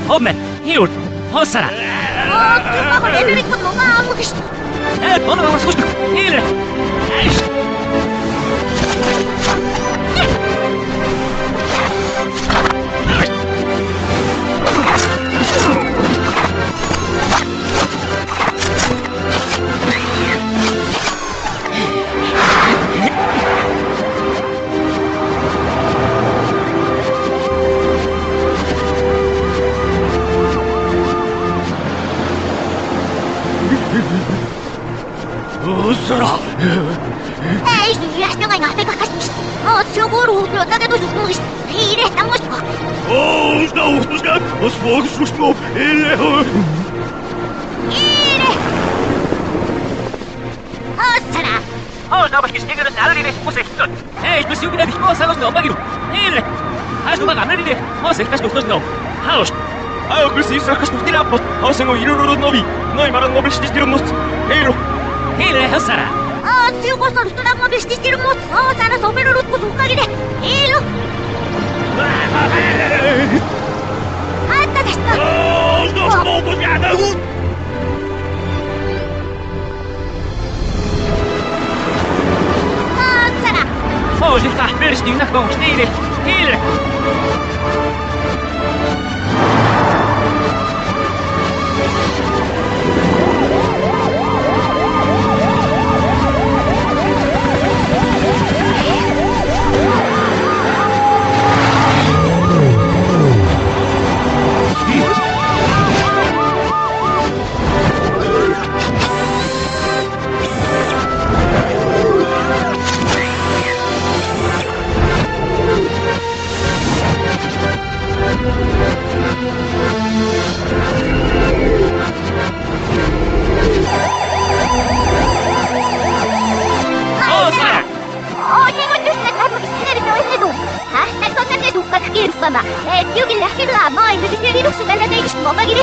Homme, hiut, hossara. Mä olen eri kuin oma aamukista. On olemassa kustu, hiile. Ei, jästä vain ahpeka kasvista. Oot sukuruut, jota ketustusmuista. Hiirehtää muistako. Osta uhtuskäät, os vuoksustmo, eleho. Hiire! Otsana! Osta opas kistikynyt nälliin, musekton. Ei, mä syykynä vihkoa sanosta omakiru. Hiile! Haas numakaan nälliin, musekkas nuhtusno. Haus. Aukku siis rakkastuhti rappot. Hausengo irururut novi. Noin maran mobilististirumust. Heilu. Hiile, hossara. Oot siukostollistuna mobilististirumust. Otsana soperurut kusukkakide. Hiilu! Hatta tästä! Osta smokuskäätä! Otsana! Hoosihka, pyrstiin nakkoon, hiile. Hiile! Tiukin lähtevää maailma, sitten viruksumella teikistä momagiri.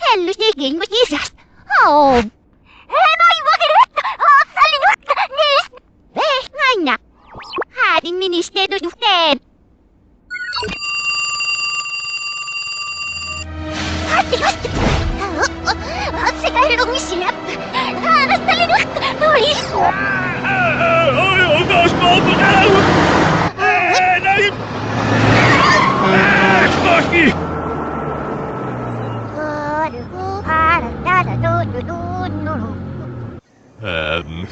Hellus niikin, kun isast. Hei moi vakiretta, otsali nukka, niistä. Vehnaina. Häädin ministeriöt yhteen. Hatti. Otsekäinen on missi läppä. Haanastali nukka, tuli. Otas smokuskäätä! Näin! Koski!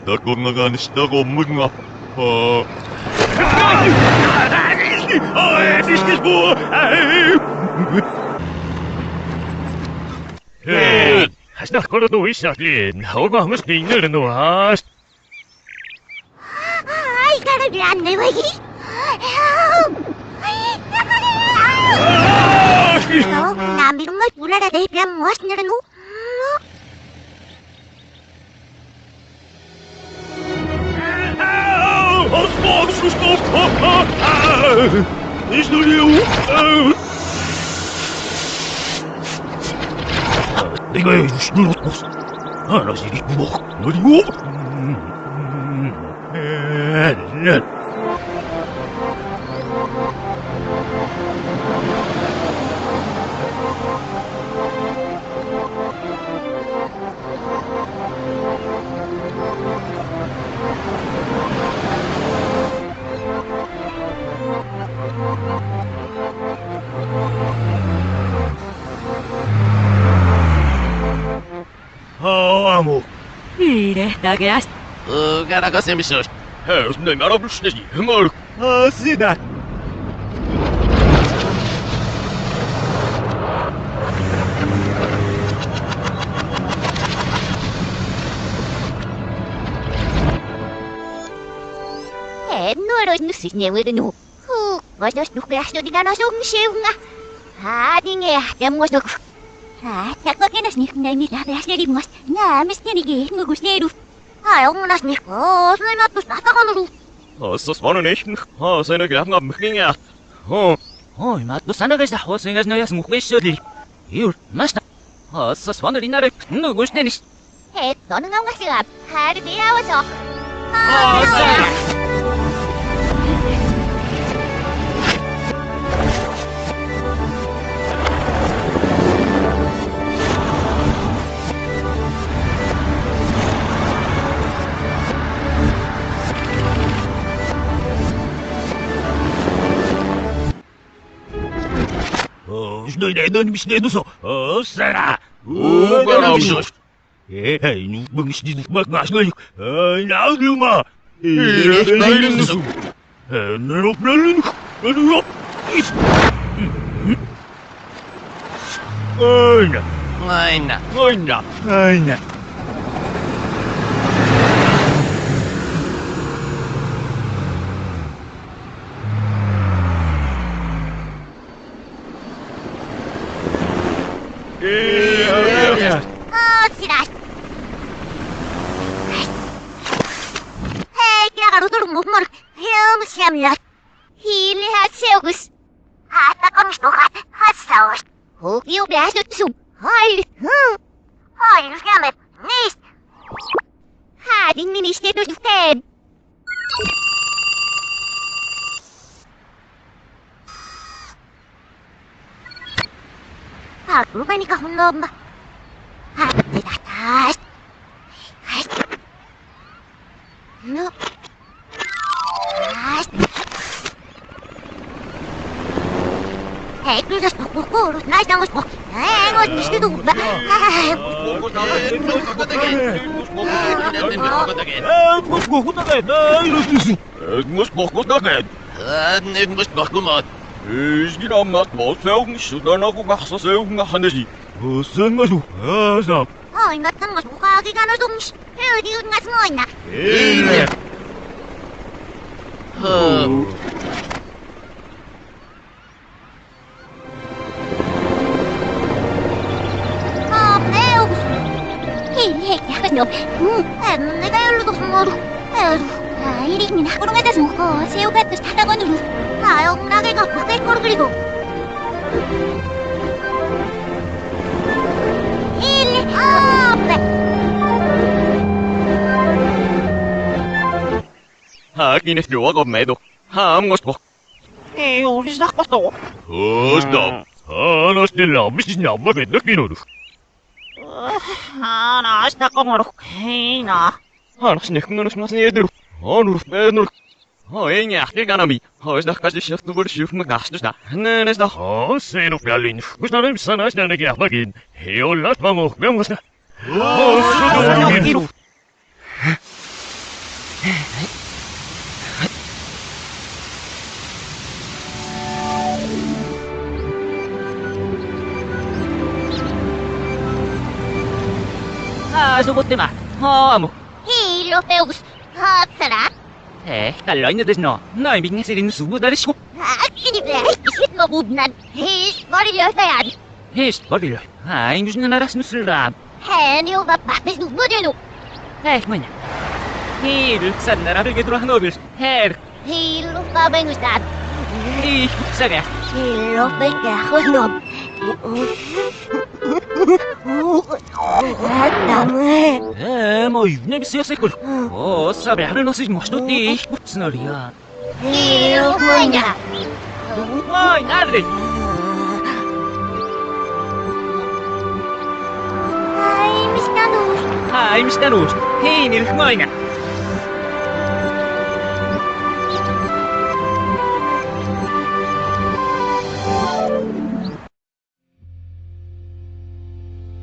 Takunnakaan sitä kommunga. Piskis muu! Hästä kodotu issaklin. Onko myös pingelin nuhast? Ai, karaglanne vai? No, namirungai pulada dei pian muas nirnu. Os vuoksustmo! Istuliu! Eikä ei snurutmus. Anasi rikmo. Noriu. Aamu. Hiirehtäkäs. Käydäänkö se missä olisi? Jos näin mä rapustesi. Mörk. Sitä. Nuoros nussis neuvotenu. Vastas nuhkeastodi kanasong siunga. Haading ehtämuosok. Takwakenas ni näin läpäsneri muas. Näämesteni ngugusteru. Ajongas ni noimattus tahtakonulu. Assas vanen ehten. Seine Gärten am Mchlinger. Oi, mattu sanagasta hosengas nojas muhvessodli. Jur, masta. Assas vanen inare ngugustenis. Tonungaungasua. Hardiawaso. ной нэн мишнэдусо. Сара. Угарамшош. Ну мишнэдус макмашной. Наудума. Ирехнайринсу. Нэропролин. Айна. Айна. Сирас. Киагару турмуммор. Хэмшэмлат. Хилиасеус. Атакомстохат. Хасаус. Хокиу бясутсум. Хай. Хай, скамет. Нист. Хадин министерус тен. Рубаника хунномба. Хаттатаас. Ну. Күйдээс бохгоорус найдангус бох. Энгод ништэй дүүба. Мус бохготагээд. Нэг мус бохгомат. Эсгираммат моцеугн шуданаагүй гахсасеугн ханэси. Өсөнгөс. Сап. Ингаттангус бухаагиганус думш. Эудиунгас мойна. 내가 열로도 숨어도 이리는 학교로가다 숨고 새우가 또 타다건으로 영락을 갖고 뺄거로 그리고 일리 Hakin efter jag gav mig då. Han måste bort. 우리 시작봤어 Stopp. 나 스텔라 미치냐 뭐게 느끼노루. 나 시작거머로 나 Hans nekkunus mas nedur. Onur benur. Enja, ganami. Isdag kas je nu wordt je me gas dus da. Nee, is dag. Sen op Berlin. Kus na rim sana na ge bagin. Heel laat mamo. Vamos na. 수고 때마 허무 힐로 빼우스 합사라 깔려 있는 데서 너희 빙세린 수부다리시고 아끼니 왜 시트가 묻난 머리를 열어야 헤스 버리려 인주는 알았으면 쓸라 해니오가 밥에 누구되노 뭐냐 힐 산나라를 게돌아 노빌 헤 힐로 빠뱅우스다 이 사가 힐로 빼게 하고놈 나무에 뭐 유네비 쓰였을걸 사베 하를 넣으시 뭐 띠 무슨 소리야 힐로 뭐냐 어이 나를 미스타노스 헤이닐 뭐냐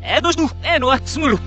Edos nu, no, smulu.